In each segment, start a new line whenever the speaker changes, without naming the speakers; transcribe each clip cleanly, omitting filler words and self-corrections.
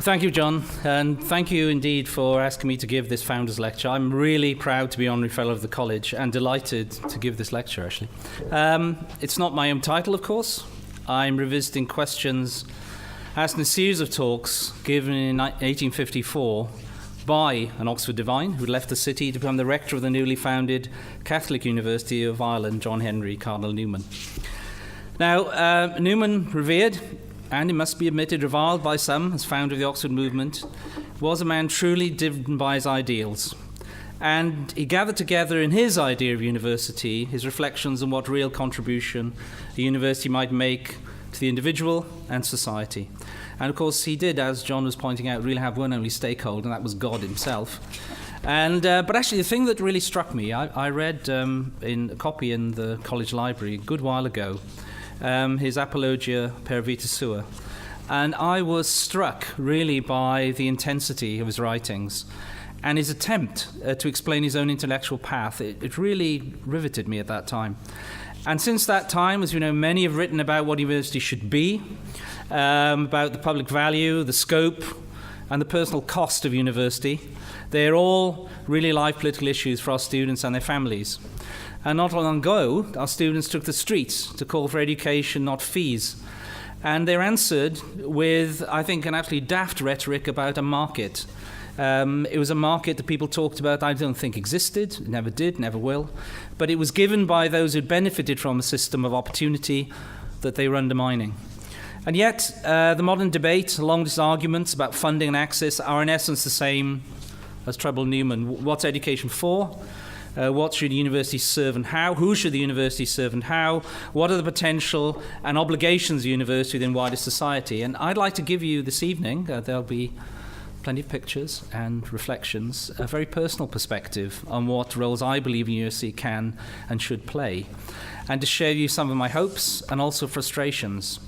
Thank you, John, and thank you indeed for asking me to give this Founders Lecture. I'm really proud to be Honorary Fellow of the College and delighted to give this lecture, actually. It's not my own title, of course. I'm revisiting questions asked in a series of talks given in 1854 by an Oxford divine who left the city to become the rector of the newly founded Catholic University of Ireland, John Henry Cardinal Newman. Now, Newman, revered, and it must be admitted, reviled by some as founder of the Oxford movement, was a man truly driven by his ideals. And he gathered together in his idea of university his reflections on what real contribution a university might make to the individual and society. And of course he did, as John was pointing out, really have one only stakeholder, and that was God himself. And but actually the thing that really struck me, I read in a copy in the college library a good while ago, his Apologia per Vita Sua, and I was struck really by the intensity of his writings and his attempt to explain his own intellectual path. It really riveted me at that time. And since that time, as you know, many have written about what university should be, about the public value, the scope, and the personal cost of university. They're all really live political issues for our students and their families. And not long ago, our students took the streets to call for education, not fees. And they're answered with, I think, an absolutely daft rhetoric about a market. It was a market that people talked about, I don't think existed, never did, never will. But it was given by those who benefited from a system of opportunity that they were undermining. And yet, the modern debate, along with arguments about funding and access, are in essence the same as troubled Newman. What's education for? What should the university serve and how? Who should the university serve and how? What are the potential and obligations of the university within wider society? And I'd like to give you this evening, there'll be plenty of pictures and reflections, a very personal perspective on what roles I believe the university can and should play, and to share you some of my hopes and also frustrations.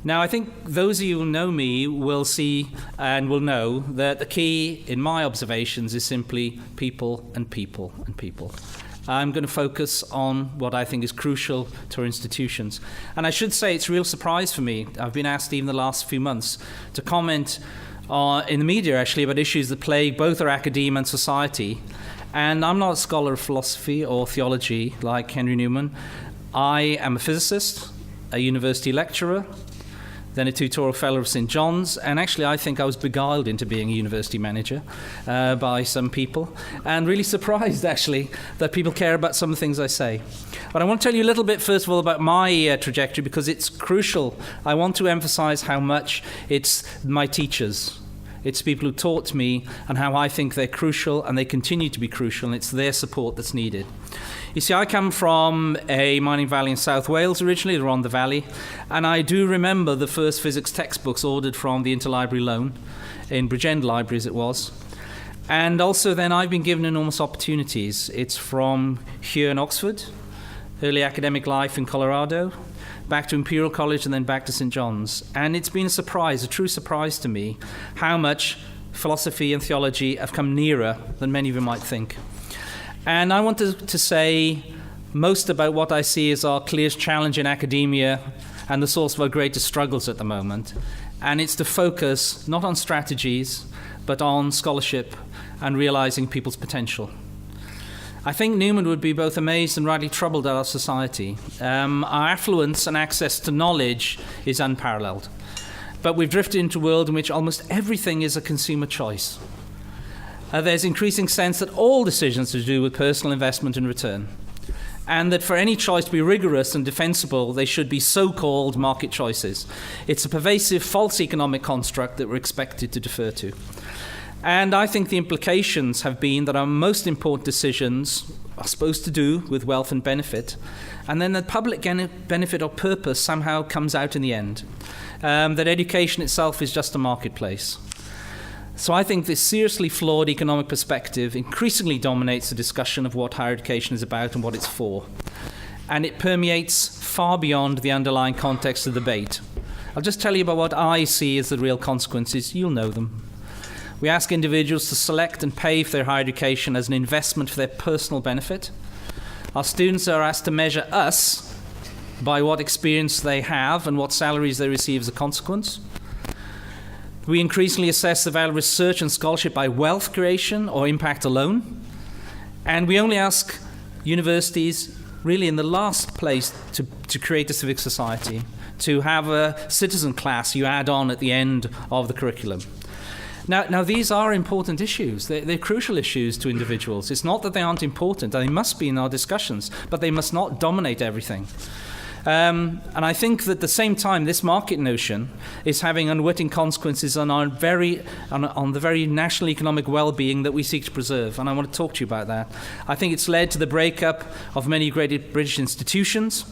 Now, I think those of you who know me will see and will know that the key in my observations is simply people and people and people. I'm going to focus on what I think is crucial to our institutions. And I should say it's a real surprise for me. I've been asked even the last few months to comment in the media, actually, about issues that plague both our academia and society. And I'm not a scholar of philosophy or theology like Henry Newman. I am a physicist, a university lecturer, then a tutorial fellow of St. John's, and actually I think I was beguiled into being a university manager by some people, and really surprised actually that people care about some of the things I say. But I want to tell you a little bit first of all about my trajectory, because it's crucial. I want to emphasize how much it's my teachers, it's people who taught me, and how I think they're crucial and they continue to be crucial, and it's their support that's needed. You see, I come from a mining valley in South Wales originally, the Rhondda Valley, and I do remember the first physics textbooks ordered from the Interlibrary Loan, in Bridgend Library as it was. And also then I've been given enormous opportunities. It's from here in Oxford, early academic life in Colorado, back to Imperial College and then back to St. John's. And it's been a surprise, a true surprise to me, how much philosophy and theology have come nearer than many of you might think. And I want to say most about what I see as our clearest challenge in academia and the source of our greatest struggles at the moment. And it's to focus not on strategies, but on scholarship and realizing people's potential. I think Newman would be both amazed and rightly troubled at our society. Our affluence and access to knowledge is unparalleled. But we've drifted into a world in which almost everything is a consumer choice. There's increasing sense that all decisions are to do with personal investment and return, and that for any choice to be rigorous and defensible, they should be so-called market choices. It's a pervasive false economic construct that we're expected to defer to. And I think the implications have been that our most important decisions are supposed to do with wealth and benefit, and then the public benefit or purpose somehow comes out in the end, that education itself is just a marketplace. So I think this seriously flawed economic perspective increasingly dominates the discussion of what higher education is about and what it's for. And it permeates far beyond the underlying context of the debate. I'll just tell you about what I see as the real consequences. You'll know them. We ask individuals to select and pay for their higher education as an investment for their personal benefit. Our students are asked to measure us by what experience they have and what salaries they receive as a consequence. We increasingly assess the value of research and scholarship by wealth creation or impact alone. And we only ask universities, really in the last place, to create a civic society, to have a citizen class you add on at the end of the curriculum. Now these are important issues. They're crucial issues to individuals. It's not that they aren't important. They must be in our discussions, but they must not dominate everything. And I think that at the same time, this market notion is having unwitting consequences on the very national economic well-being that we seek to preserve. And I want to talk to you about that. I think it's led to the breakup of many great British institutions,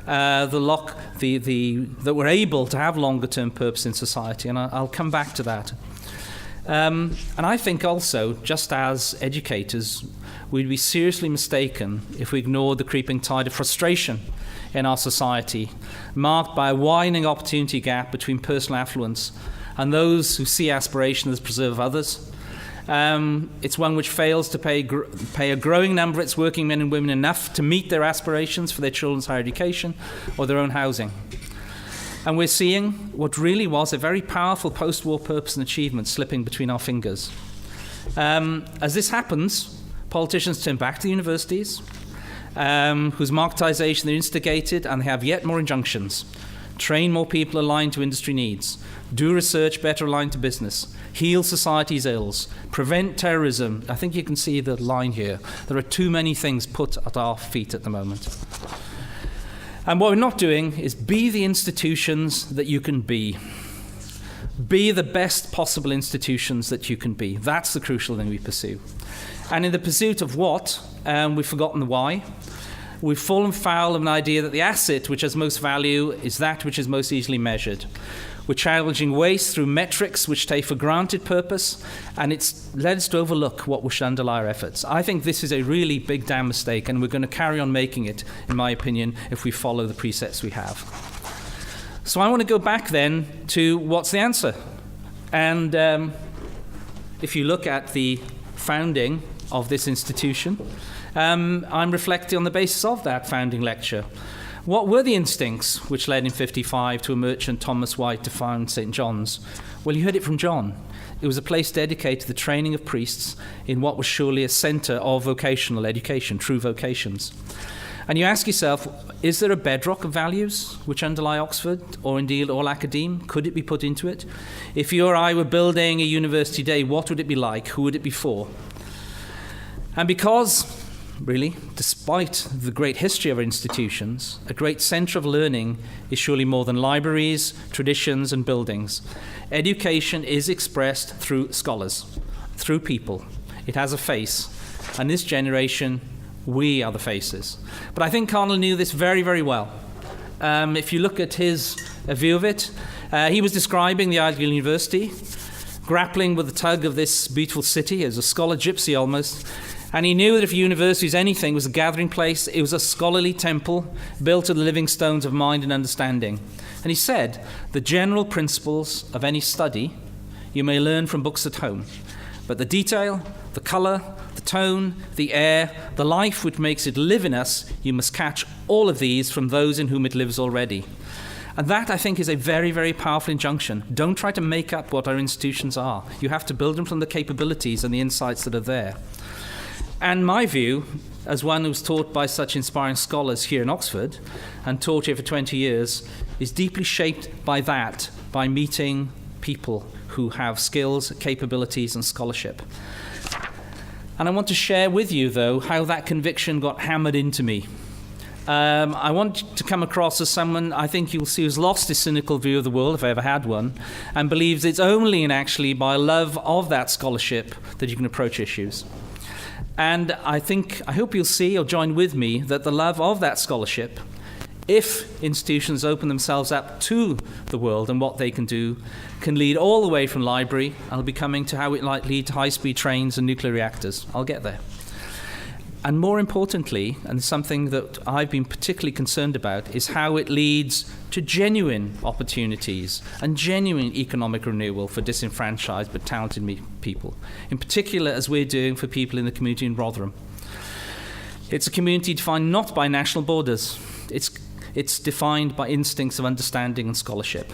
that were able to have longer-term purpose in society. And I'll come back to that. And I think also, just as educators, we'd be seriously mistaken if we ignored the creeping tide of frustration in our society, marked by a widening opportunity gap between personal affluence and those who see aspiration as preserve of others. It's one which fails to pay a growing number of its working men and women enough to meet their aspirations for their children's higher education or their own housing. And we're seeing what really was a very powerful post-war purpose and achievement slipping between our fingers. As this happens, politicians turn back to the universities, whose marketisation they instigated, and they have yet more injunctions. Train more people aligned to industry needs. Do research better aligned to business. Heal society's ills. Prevent terrorism. I think you can see the line here. There are too many things put at our feet at the moment. And what we're not doing is be the institutions that you can be. Be the best possible institutions that you can be. That's the crucial thing we pursue. And in the pursuit of what, we've forgotten the why. We've fallen foul of an idea that the asset which has most value is that which is most easily measured. We're challenging waste through metrics which take for granted purpose, and it's led us to overlook what should underlie our efforts. I think this is a really big damn mistake, and we're going to carry on making it, in my opinion, if we follow the precepts we have. So I want to go back then to what's the answer. And if you look at the founding of this institution, I'm reflecting on the basis of that founding lecture. What were the instincts which led in 55 to a merchant, Thomas White, to found St. John's? Well, you heard it from John. It was a place dedicated to the training of priests in what was surely a centre of vocational education, true vocations. And you ask yourself, is there a bedrock of values which underlie Oxford, or indeed all academe? Could it be put into it? If you or I were building a university today, what would it be like? Who would it be for? And because, really, despite the great history of our institutions, a great centre of learning is surely more than libraries, traditions and buildings. Education is expressed through scholars, through people. It has a face. And this generation, we are the faces. But I think ONeill knew this very, very well. If you look at his view of it, he was describing the ideal university, grappling with the tug of this beautiful city as a scholar gypsy almost. And he knew that if a university was anything, was a gathering place, it was a scholarly temple built of the living stones of mind and understanding. And he said, the general principles of any study you may learn from books at home, but the detail, the colour, the tone, the air, the life which makes it live in us, you must catch all of these from those in whom it lives already. And that, I think, is a very, very powerful injunction. Don't try to make up what our institutions are. You have to build them from the capabilities and the insights that are there. And my view, as one who's taught by such inspiring scholars here in Oxford, and taught here for 20 years, is deeply shaped by that, by meeting people who have skills, capabilities, and scholarship. And I want to share with you, though, how that conviction got hammered into me. I want to come across as someone I think you'll see who's lost his cynical view of the world, if I ever had one, and believes it's only and actually by love of that scholarship that you can approach issues. And I hope you'll see or join with me that the love of that scholarship, if institutions open themselves up to the world and what they can do, can lead all the way from library. I'll be coming to how it might lead to high-speed trains and nuclear reactors. I'll get there. And more importantly, and something that I've been particularly concerned about, is how it leads to genuine opportunities and genuine economic renewal for disenfranchised but talented people, in particular as we're doing for people in the community in Rotherham. It's a community defined not by national borders. It's defined by instincts of understanding and scholarship.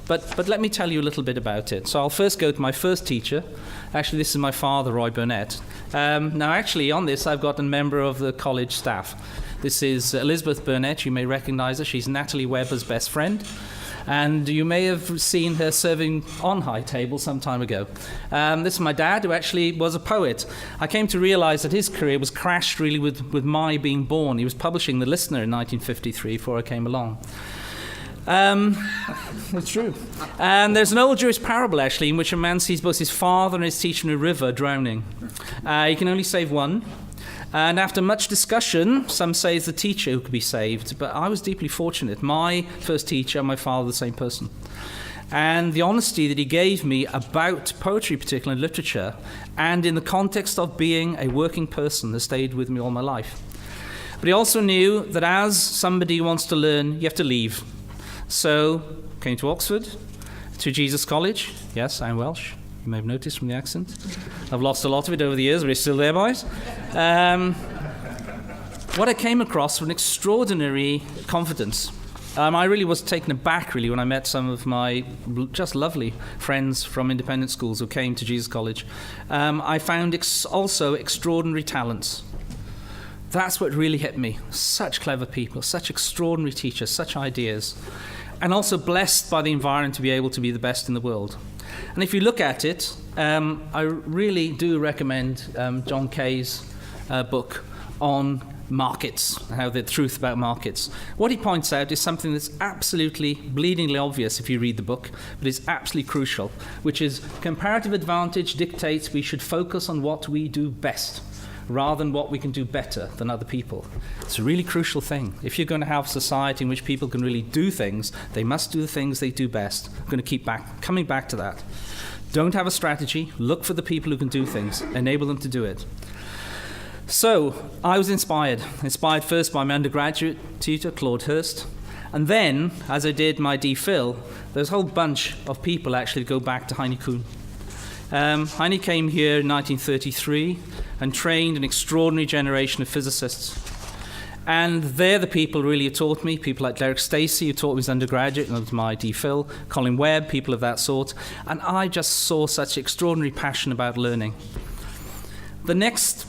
But let me tell you a little bit about it. So I'll first go to my first teacher. Actually, this is my father, Roy Burnett. Now, actually, on this, I've got a member of the college staff. This is Elizabeth Burnett. You may recognize her. She's Natalie Webber's best friend. And you may have seen her serving on high table some time ago. This is my dad, who actually was a poet. I came to realize that his career was crashed really with my being born. He was publishing The Listener in 1953 before I came along. It's true. And there's an old Jewish parable, actually, in which a man sees both his father and his teacher in a river drowning. He can only save one. And after much discussion, some say it's the teacher who could be saved. But I was deeply fortunate. My first teacher and my father were the same person. And the honesty that he gave me about poetry, particularly in literature, and in the context of being a working person, has stayed with me all my life. But he also knew that as somebody who wants to learn, you have to leave. So, came to Oxford, to Jesus College. Yes, I'm Welsh. You may have noticed from the accent. I've lost a lot of it over the years, but it's still there, boys. What I came across was an extraordinary confidence. I really was taken aback, really, when I met some of my just lovely friends from independent schools who came to Jesus College. I found also extraordinary talents. That's what really hit me. Such clever people, such extraordinary teachers, such ideas. And also blessed by the environment to be able to be the best in the world. And if you look at it, I really do recommend John Kay's book on markets, how the truth about markets. What he points out is something that's absolutely bleedingly obvious if you read the book, but is absolutely crucial, which is comparative advantage dictates we should focus on what we do best, rather than what we can do better than other people. It's a really crucial thing. If you're going to have a society in which people can really do things, they must do the things they do best. I'm going to keep coming back to that. Don't have a strategy. Look for the people who can do things. Enable them to do it. So, I was inspired first by my undergraduate tutor, Claude Hurst. And then, as I did my DPhil, there's a whole bunch of people actually go back to Heine Kuhn. Heine came here in 1933 and trained an extraordinary generation of physicists. And they're the people really who taught me, people like Derek Stacey, who taught me as undergraduate, and that was my DPhil, Colin Webb, people of that sort. And I just saw such extraordinary passion about learning. The next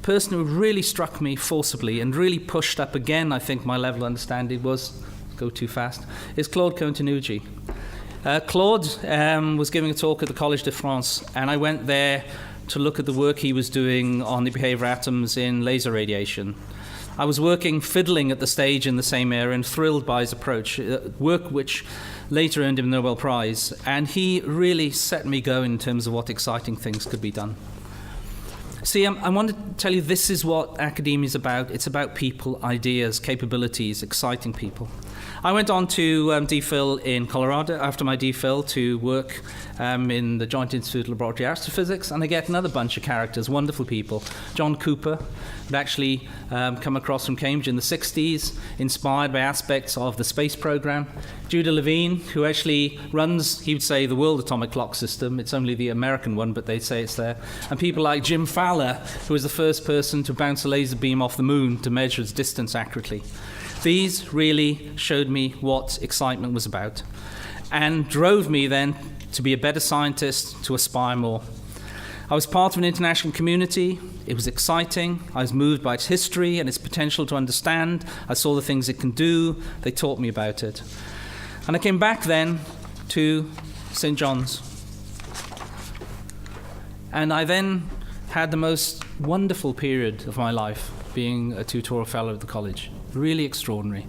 person who really struck me forcibly and really pushed up again, I think, my level of understanding is Claude Cohen-Tanucci. Claude was giving a talk at the Collège de France, and I went there to look at the work he was doing on the behavior of atoms in laser radiation. I was fiddling at the stage in the same area and thrilled by his approach, work which later earned him a Nobel Prize, and he really set me going in terms of what exciting things could be done. See, I want to tell you this is what academia is about. It's about people, ideas, capabilities, exciting people. I went on to DPhil in Colorado after my DPhil to work in the Joint Institute of Laboratory Astrophysics, and I get another bunch of characters, wonderful people. John Cooper, who'd actually come across from Cambridge in the 60s, inspired by aspects of the space program. Judah Levine, who actually runs, he would say, the world atomic clock system. It's only the American one, but they say it's there. And people like Jim Fowler, who was the first person to bounce a laser beam off the moon to measure its distance accurately. These really showed me what excitement was about and drove me then to be a better scientist, to aspire more. I was part of an international community. It was exciting. I was moved by its history and its potential to understand. I saw the things it can do. They taught me about it. And I came back then to St. John's. And I then had the most wonderful period of my life being a tutorial fellow at the college. Really extraordinary.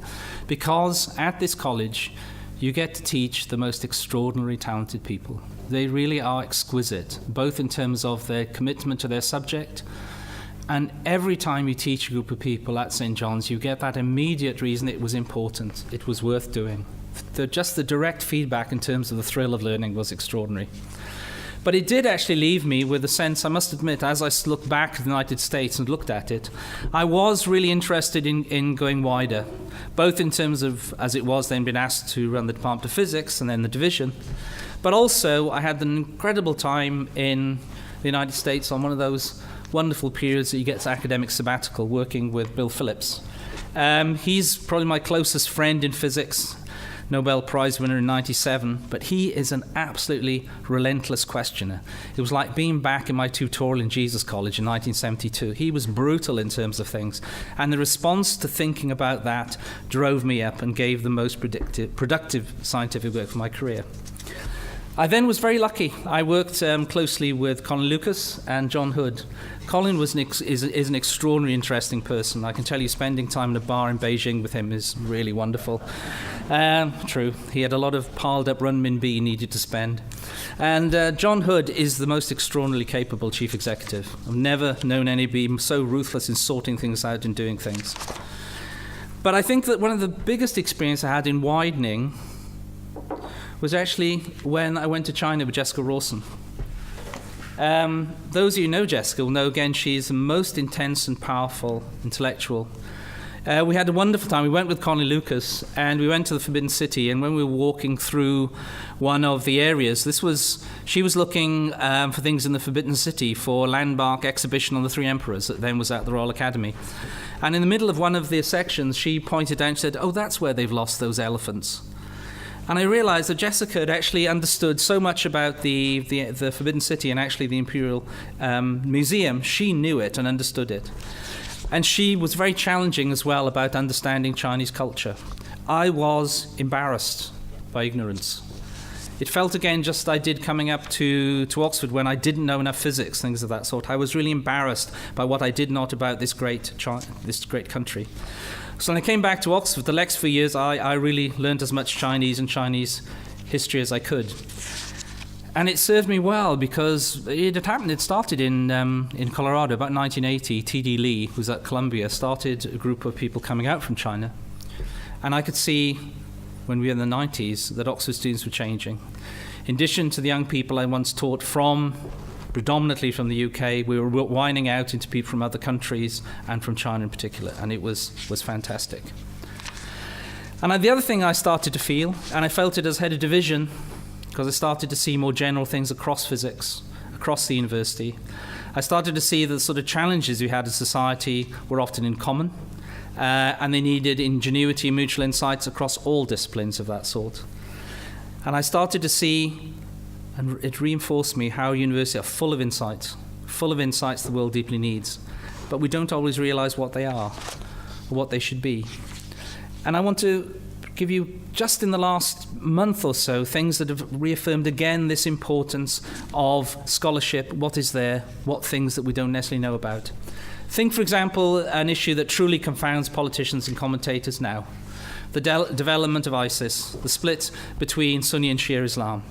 Because at this college, you get to teach the most extraordinary talented people. They really are exquisite, both in terms of their commitment to their subject, and every time you teach a group of people at St. John's, you get that immediate reason it was important, it was worth doing. Just the direct feedback in terms of the thrill of learning was extraordinary. But it did actually leave me with a sense, I must admit, as I looked back to the United States and looked at it, I was really interested in going wider, both in terms of, as it was then, being asked to run the Department of Physics and then the division, but also I had an incredible time in the United States on one of those wonderful periods that you get as academic sabbatical, working with Bill Phillips. He's probably my closest friend in physics. Nobel Prize winner in 97, but he is an absolutely relentless questioner. It was like being back in my tutorial in Jesus College in 1972. He was brutal in terms of things, and the response to thinking about that drove me up and gave the most productive scientific work for my career. I then was very lucky. I worked closely with Colin Lucas and John Hood. Colin is an extraordinarily interesting person. I can tell you spending time in a bar in Beijing with him is really wonderful. True, he had a lot of piled up renminbi he needed to spend. And John Hood is the most extraordinarily capable chief executive. I've never known anybody so ruthless in sorting things out and doing things. But I think that one of the biggest experiences I had in widening was actually when I went to China with Jessica Rawson. Those of you who know Jessica will know, again, she's the most intense and powerful intellectual. We had a wonderful time. We went with Colin Lucas, and we went to the Forbidden City, and when we were walking through one of the areas, she was looking for things in the Forbidden City for a landmark exhibition on the Three Emperors that then was at the Royal Academy. And in the middle of one of the sections, she pointed out and said, "Oh, that's where they've lost those elephants." And I realized that Jessica had actually understood so much about the Forbidden City and actually the Imperial Museum. She knew it and understood it. And she was very challenging as well about understanding Chinese culture. I was embarrassed by ignorance. It felt again just I did coming up to Oxford when I didn't know enough physics, things of that sort. I was really embarrassed by what I did not about this great country. So when I came back to Oxford, the next few years, I really learned as much Chinese and Chinese history as I could. And it served me well because it had happened. It started in Colorado about 1980. T.D. Lee, who was at Columbia, started a group of people coming out from China. And I could see, when we were in the 90s, that Oxford students were changing. In addition to the young people I once taught predominantly from the UK, we were widening out into people from other countries and from China in particular, and it was fantastic. And the other thing I started to feel, and I felt it as head of division, because I started to see more general things across physics, across the university. I started to see the sort of challenges we had as society were often in common, and they needed ingenuity and mutual insights across all disciplines of that sort. And I started to see, and it reinforced me, how universities are full of insights the world deeply needs. But we don't always realize what they are or what they should be. And I want to give you, just in the last month or so, things that have reaffirmed again this importance of scholarship, what is there, what things that we don't necessarily know about. Think, for example, an issue that truly confounds politicians and commentators now. The development of ISIS, the split between Sunni and Shia Islam.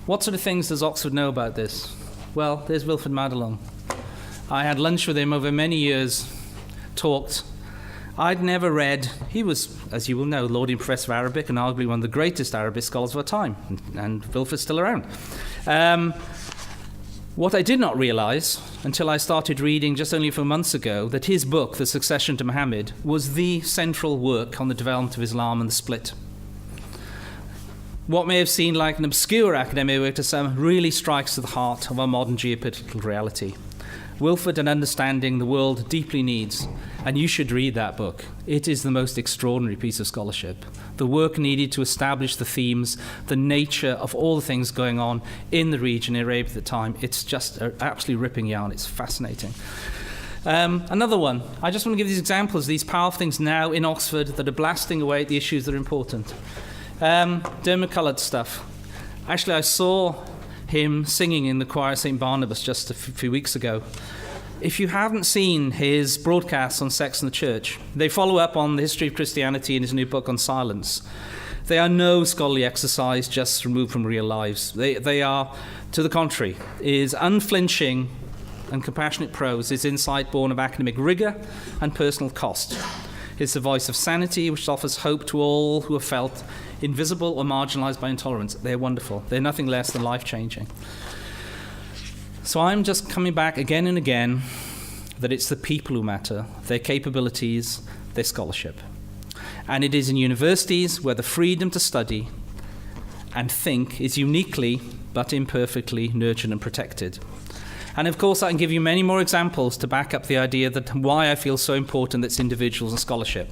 What sort of things does Oxford know about this? Well, there's Wilfred Madelung. I had lunch with him over many years, talked. I'd never read. He was, as you will know, Laureate Professor of Arabic and arguably one of the greatest Arabic scholars of our time, and Wilfred's still around. What I did not realize until I started reading just only a few months ago, that his book, The Succession to Muhammad, was the central work on the development of Islam and the split. What may have seemed like an obscure academic work to some really strikes to the heart of our modern geopolitical reality. Wilfred and understanding the world deeply needs, and you should read that book. It is the most extraordinary piece of scholarship. The work needed to establish the themes, the nature of all the things going on in the region in Arabia at the time. It's just an absolutely ripping yarn. It's fascinating. Another one. I just want to give these examples, these powerful things now in Oxford that are blasting away at the issues that are important. Dermot Coloured stuff. Actually, I saw him singing in the choir of St. Barnabas just a few weeks ago. If you haven't seen his broadcasts on sex and the church, they follow up on the history of Christianity in his new book on silence. They are no scholarly exercise just removed from real lives. They are, to the contrary, is unflinching and compassionate prose, is insight born of academic rigour and personal cost. It's the voice of sanity which offers hope to all who have felt invisible or marginalised by intolerance. They're wonderful. They're nothing less than life-changing. So I'm just coming back again and again that it's the people who matter, their capabilities, their scholarship. And it is in universities where the freedom to study and think is uniquely but imperfectly nurtured and protected. And of course I can give you many more examples to back up the idea that why I feel so important that it's individuals and scholarship.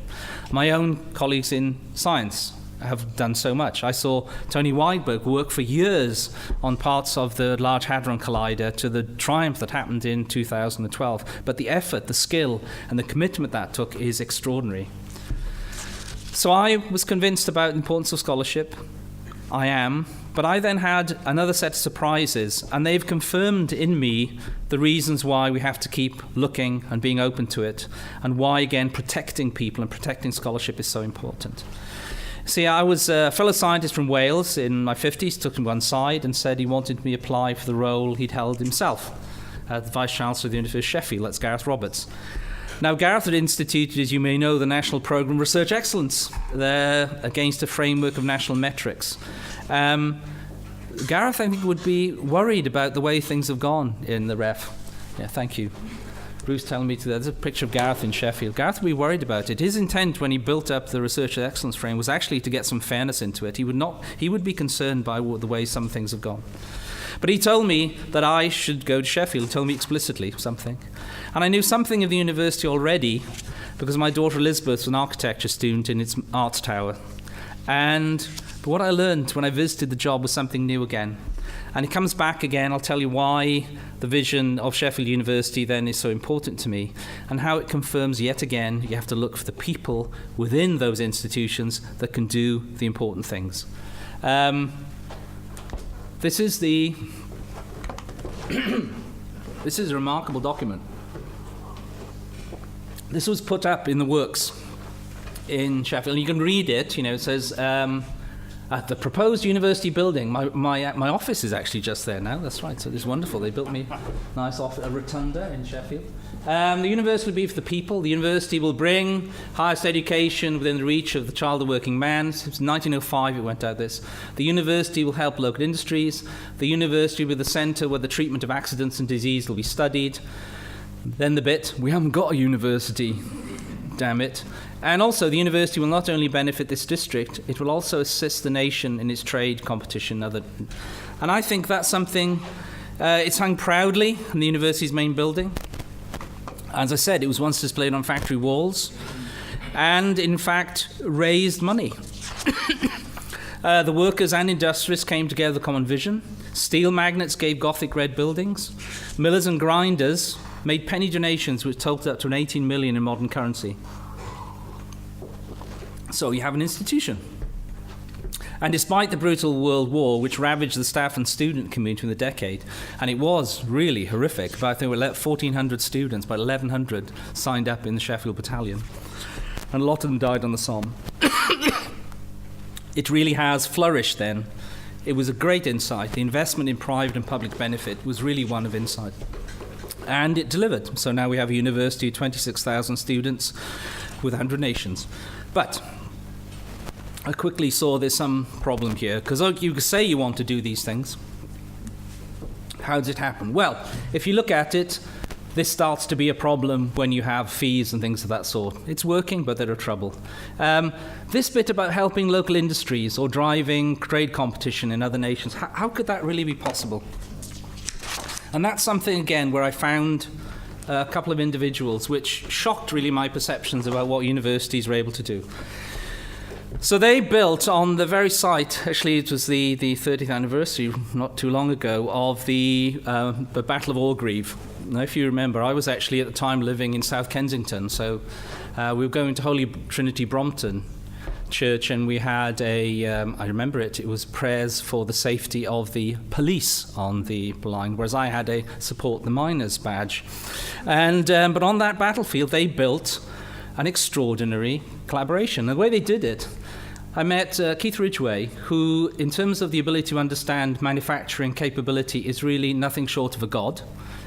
My own colleagues in science, have done so much. I saw Tony Weidberg work for years on parts of the Large Hadron Collider to the triumph that happened in 2012. But the effort, the skill, and the commitment that took is extraordinary. So I was convinced about the importance of scholarship. I am. But I then had another set of surprises, and they've confirmed in me the reasons why we have to keep looking and being open to it, and why, again, protecting people and protecting scholarship is so important. See, I was a fellow scientist from Wales in my 50s, took him one side and said he wanted me to apply for the role he'd held himself as the Vice-Chancellor of the University of Sheffield. That's Gareth Roberts. Now, Gareth had instituted, as you may know, the National Programme of Research Excellence there against a framework of national metrics. Gareth, I think, would be worried about the way things have gone in the REF. Yeah, thank you. Bruce telling me there's a picture of Gareth in Sheffield. Gareth would be worried about it. His intent when he built up the Research Excellence frame was actually to get some fairness into it. He would be concerned by the way some things have gone. But he told me that I should go to Sheffield. He told me explicitly something. And I knew something of the university already because my daughter Elizabeth was an architecture student in its arts tower. But what I learned when I visited the job was something new again. And it comes back again. I'll tell you why the vision of Sheffield University then is so important to me, and how it confirms yet again you have to look for the people within those institutions that can do the important things. This is a remarkable document. This was put up in the works in Sheffield. You can read it. It says at the proposed university building. My office is actually just there now. That's right. So it's wonderful. They built me a nice a rotunda in Sheffield. The university will be for the people. The university will bring highest education within the reach of the child of working man. Since 1905 it went out this. The university will help local industries. The university will be the centre where the treatment of accidents and disease will be studied. Then the bit, we haven't got a university, damn it. And also the university will not only benefit this district, it will also assist the nation in its trade competition. And I think that's something, it's hung proudly in the university's main building. As I said, it was once displayed on factory walls and, in fact, raised money. The workers and industrialists came together with a common vision. Steel magnates gave Gothic red buildings. Millers and grinders made penny donations which totaled up to 18 million in modern currency. So you have an institution. And despite the brutal World War, which ravaged the staff and student community in the decade, and it was really horrific, but I think there were 1,400 students, about 1,100 signed up in the Sheffield Battalion, and a lot of them died on the Somme. It really has flourished then. It was a great insight. The investment in private and public benefit was really one of insight. And it delivered. So now we have a university of 26,000 students with 100 nations. But I quickly saw there's some problem here, because you say you want to do these things. How does it happen? Well, if you look at it, this starts to be a problem when you have fees and things of that sort. It's working, but there are trouble. This bit about helping local industries or driving trade competition in other nations, how could that really be possible? And that's something, again, where I found a couple of individuals which shocked really my perceptions about what universities were able to do. So they built on the very site, actually it was the 30th anniversary not too long ago, of the Battle of Orgreave. Now, if you remember, I was actually at the time living in South Kensington, so we were going to Holy Trinity Brompton Church, and we had I remember it was prayers for the safety of the police on the line, whereas I had a Support the Miners badge. And but on that battlefield, they built an extraordinary collaboration. The way they did it, I met Keith Ridgway, who, in terms of the ability to understand manufacturing capability, is really nothing short of a god.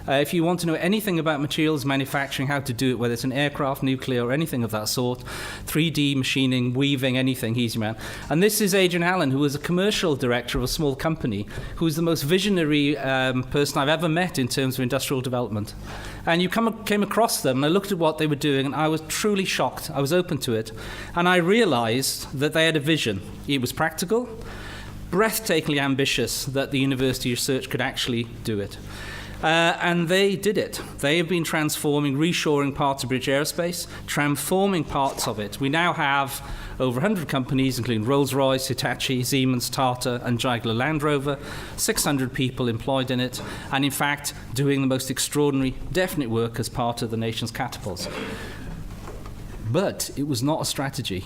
If you want to know anything about materials manufacturing, how to do it, whether it's an aircraft, nuclear, or anything of that sort, 3D machining, weaving, anything, he's your man. And this is Adrian Allen, who was a commercial director of a small company, who's the most visionary person I've ever met in terms of industrial development. And you came across them, and I looked at what they were doing, and I was truly shocked. I was open to it. And I realized that they had a vision. It was practical, breathtakingly ambitious, that the university research could actually do it. And they did it. They have been transforming, reshoring parts of British aerospace, transforming parts of it. We now have over 100 companies, including Rolls-Royce, Hitachi, Siemens, Tata, and Jaguar Land Rover, 600 people employed in it, and in fact doing the most extraordinary, definite work as part of the nation's catapults. But it was not a strategy.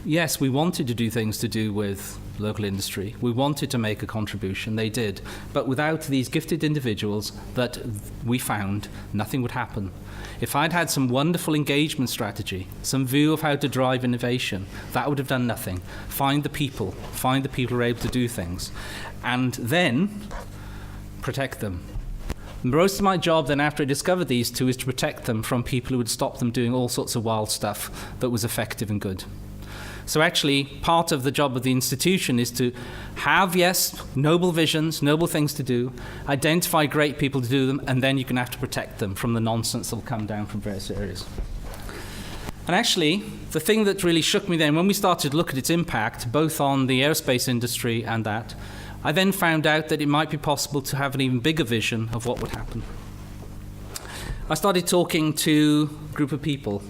Yes, we wanted to do things to do with local industry. We wanted to make a contribution. They did. But without these gifted individuals that we found, nothing would happen. If I'd had some wonderful engagement strategy, some view of how to drive innovation, that would have done nothing. Find the people who are able to do things, and then protect them. Most of my job then, after I discovered these two, is to protect them from people who would stop them doing all sorts of wild stuff that was effective and good. So actually, part of the job of the institution is to have, yes, noble visions, noble things to do, identify great people to do them, and then you can have to protect them from the nonsense that will come down from various areas. And actually, the thing that really shook me then, when we started to look at its impact, both on the aerospace industry and that, I then found out that it might be possible to have an even bigger vision of what would happen. I started talking to a group of people.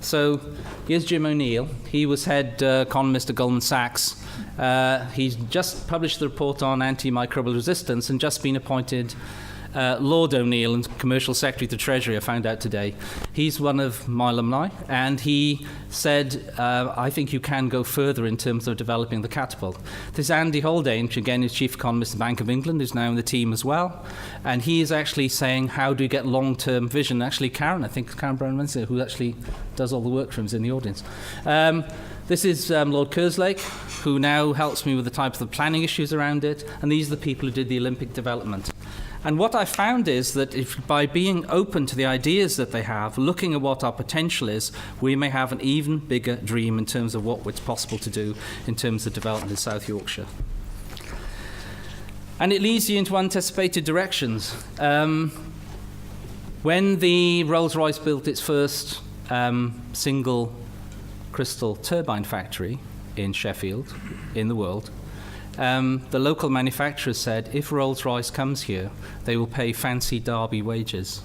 So here's Jim ONeill. He was head economist at Goldman Sachs. He's just published the report on antimicrobial resistance and just been appointed Lord ONeill and Commercial Secretary to the Treasury, I found out today. He's one of my alumni, and he said, I think you can go further in terms of developing the catapult. There's Andy Haldane, which again is Chief Economist of the Bank of England, who's now in the team as well, and he is actually saying, how do you get long-term vision? Actually, Karen, I think Karen Brown-Winslow, who actually does all the work for him, is in the audience. This is Lord Kerslake, who now helps me with the type of the planning issues around it, and these are the people who did the Olympic development. And what I found is that if by being open to the ideas that they have, looking at what our potential is, we may have an even bigger dream in terms of what it's possible to do in terms of development in South Yorkshire. And it leads you into unanticipated directions. When the Rolls-Royce built its first single crystal turbine factory in Sheffield, in the world, the local manufacturers said, if Rolls-Royce comes here, they will pay fancy Derby wages.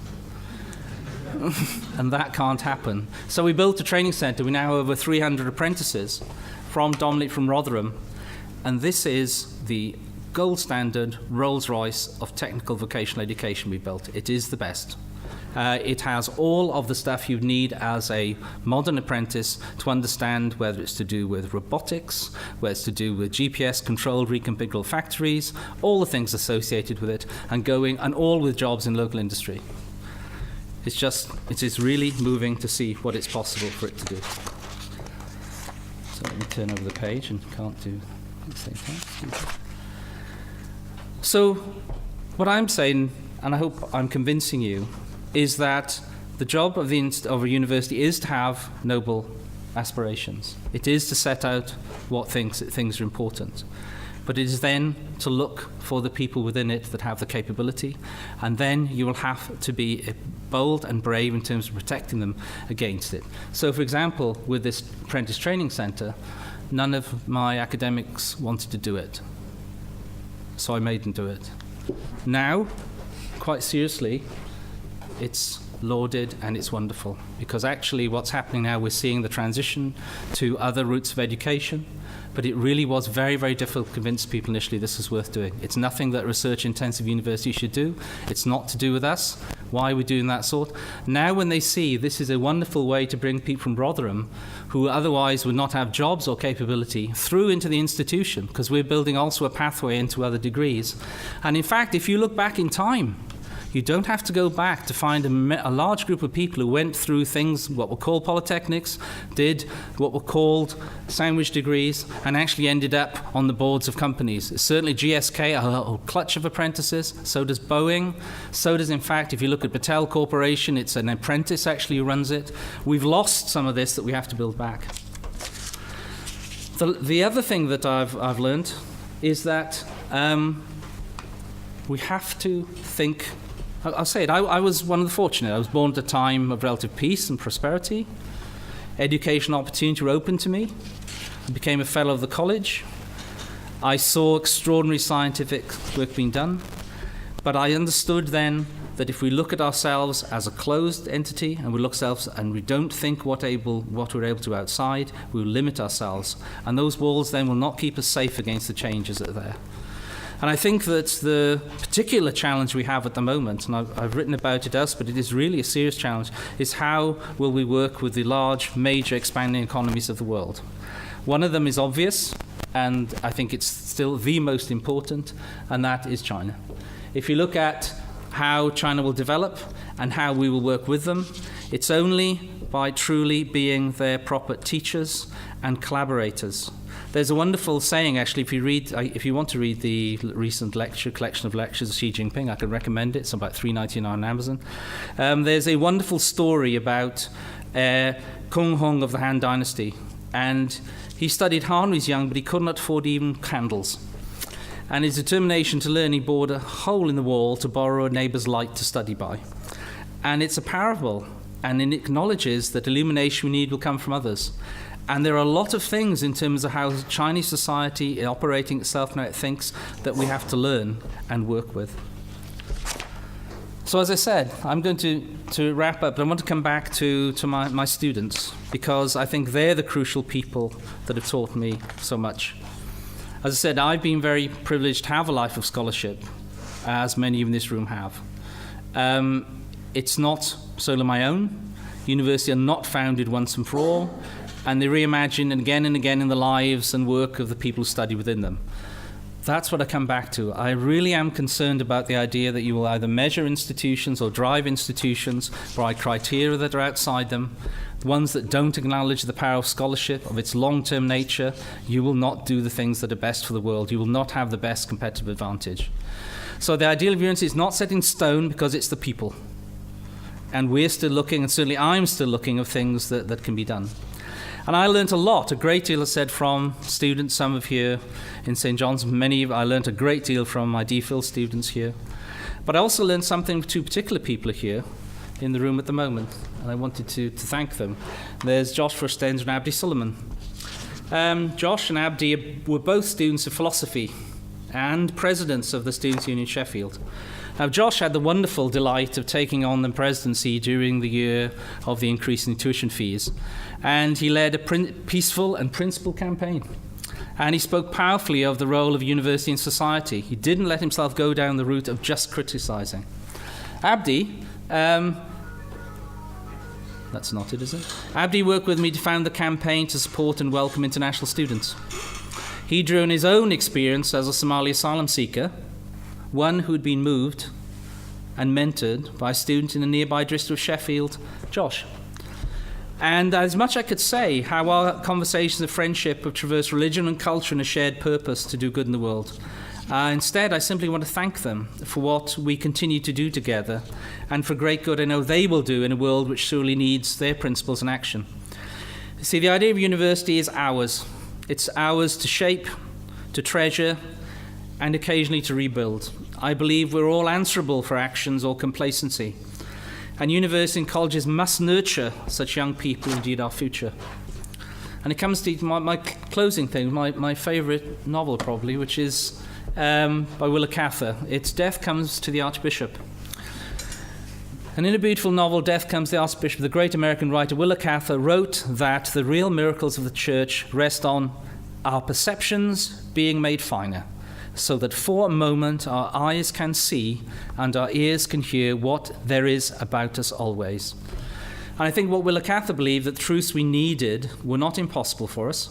And that can't happen. So we built a training centre. We now have over 300 apprentices from Rotherham. And this is the gold standard Rolls-Royce of technical vocational education we built. It is the best. It has all of the stuff you need as a modern apprentice to understand whether it's to do with robotics, whether it's to do with GPS-controlled reconfigurable factories, all the things associated with it, and all with jobs in local industry. It is really moving to see what it's possible for it to do. So let me turn over the page and can't do at the same time. So what I'm saying, and I hope I'm convincing you, is that the job of a university is to have noble aspirations. It is to set out what things are important. But it is then to look for the people within it that have the capability, and then you will have to be bold and brave in terms of protecting them against it. So, for example, with this apprentice training centre, none of my academics wanted to do it. So I made them do it. Now, quite seriously, it's lauded and it's wonderful, because actually what's happening now, we're seeing the transition to other routes of education, but it really was very, very difficult to convince people initially this is worth doing. It's nothing that a research-intensive university should do. It's not to do with us. Why are we doing that sort? Now when they see this is a wonderful way to bring people from Rotherham who otherwise would not have jobs or capability through into the institution, because we're building also a pathway into other degrees. And in fact, if you look back in time, you don't have to go back to find a large group of people who went through things, what were called polytechnics, did what were called sandwich degrees, and actually ended up on the boards of companies. Certainly GSK, a whole clutch of apprentices, so does Boeing, so does, in fact, if you look at Patel Corporation, it's an apprentice actually who runs it. We've lost some of this that we have to build back. The other thing that I've learned is that we have to think. I'll say it, I was one of the fortunate. I was born at a time of relative peace and prosperity. Educational opportunities were open to me. I became a fellow of the college. I saw extraordinary scientific work being done. But I understood then that if we look at ourselves as a closed entity and we look ourselves and we don't think what we're able to outside, we will limit ourselves. And those walls then will not keep us safe against the changes that are there. And I think that the particular challenge we have at the moment, and I've written about it else, but it is really a serious challenge, is how will we work with the large, major, expanding economies of the world. One of them is obvious, and I think it's still the most important, and that is China. If you look at how China will develop and how we will work with them, it's only by truly being their proper teachers and collaborators. There's a wonderful saying, actually, if you want to read the recent collection of lectures of Xi Jinping, I can recommend it. It's about $3.99 on Amazon. There's a wonderful story about Kung Hong of the Han Dynasty. And he studied hard when he was young, but he could not afford even candles. And his determination to learn, he bored a hole in the wall to borrow a neighbour's light to study by. And it's a parable, and it acknowledges that illumination we need will come from others. And there are a lot of things in terms of how Chinese society, operating itself now, it thinks that we have to learn and work with. So as I said, I'm going to wrap up, but I want to come back to my students, because I think they're the crucial people that have taught me so much. As I said, I've been very privileged to have a life of scholarship, as many in this room have. It's not solely my own. Universities are not founded once and for all, and they're reimagined again and again in the lives and work of the people who study within them. That's what I come back to. I really am concerned about the idea that you will either measure institutions or drive institutions by criteria that are outside them. The ones that don't acknowledge the power of scholarship, of its long-term nature, you will not do the things that are best for the world. You will not have the best competitive advantage. So the ideal of university is not set in stone, because it's the people. And we're still looking, and certainly I'm still looking, of things that can be done. And I learnt a great deal, I said, from students, some of here in St. John's. I learnt a great deal from my DPhil students here. But I also learned something from two particular people here in the room at the moment, and I wanted to thank them. There's Josh Verstens and Abdi Suleiman. Josh and Abdi were both students of philosophy and presidents of the Students' Union Sheffield. Now, Josh had the wonderful delight of taking on the presidency during the year of the increase in tuition fees, and he led a peaceful and principled campaign. And he spoke powerfully of the role of university in society. He didn't let himself go down the route of just criticising. Abdi, that's not it, is it? Abdi worked with me to found the campaign to support and welcome international students. He drew on his own experience as a Somali asylum seeker, one who had been moved and mentored by a student in the nearby district of Sheffield, Josh. And as much I could say how our conversations of friendship have traversed religion and culture and a shared purpose to do good in the world. Instead, I simply want to thank them for what we continue to do together and for great good I know they will do in a world which surely needs their principles in action. See, the idea of university is ours. It's ours to shape, to treasure, and occasionally to rebuild. I believe we're all answerable for actions or complacency. And universities and colleges must nurture such young people, indeed our future. And it comes to my closing thing, my favourite novel probably, which is by Willa Cather. It's Death Comes to the Archbishop. And in a beautiful novel, Death Comes to the Archbishop, the great American writer Willa Cather wrote that the real miracles of the church rest on our perceptions being made finer, so that for a moment our eyes can see and our ears can hear what there is about us always. And I think what Willa Cather believed, that the truths we needed were not impossible for us,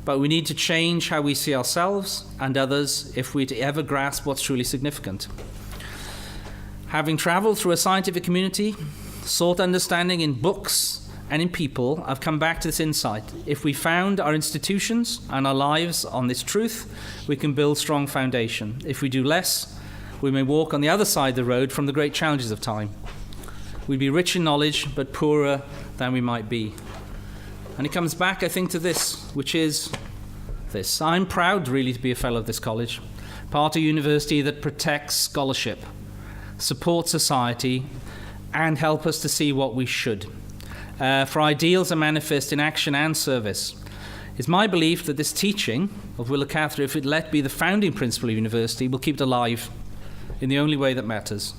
but we need to change how we see ourselves and others if we're to ever grasp what's truly significant. Having travelled through a scientific community, sought understanding in books and in people, I've come back to this insight. If we found our institutions and our lives on this truth, we can build strong foundation. If we do less, we may walk on the other side of the road from the great challenges of time. We'd be rich in knowledge, but poorer than we might be. And it comes back, I think, to this, which is this. I'm proud, really, to be a fellow of this college, part of a university that protects scholarship, supports society, and help us to see what we should. For ideals are manifest in action and service. It's my belief that this teaching of Willa Cather, if it let be the founding principle of university, will keep it alive in the only way that matters.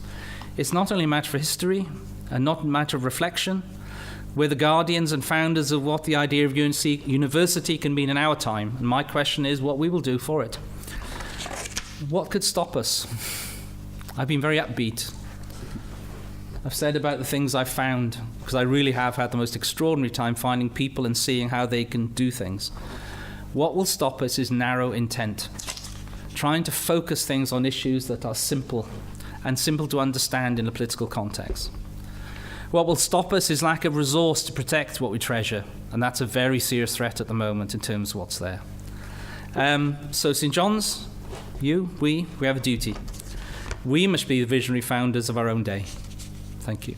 It's not only a matter for history and not a matter of reflection. We're the guardians and founders of what the idea of university can mean in our time. And my question is what we will do for it. What could stop us? I've been very upbeat. I've said about the things I've found, because I really have had the most extraordinary time finding people and seeing how they can do things. What will stop us is narrow intent, trying to focus things on issues that are simple and simple to understand in a political context. What will stop us is lack of resource to protect what we treasure, and that's a very serious threat at the moment in terms of what's there. So St. John's, we have a duty. We must be the visionary founders of our own day. Thank you.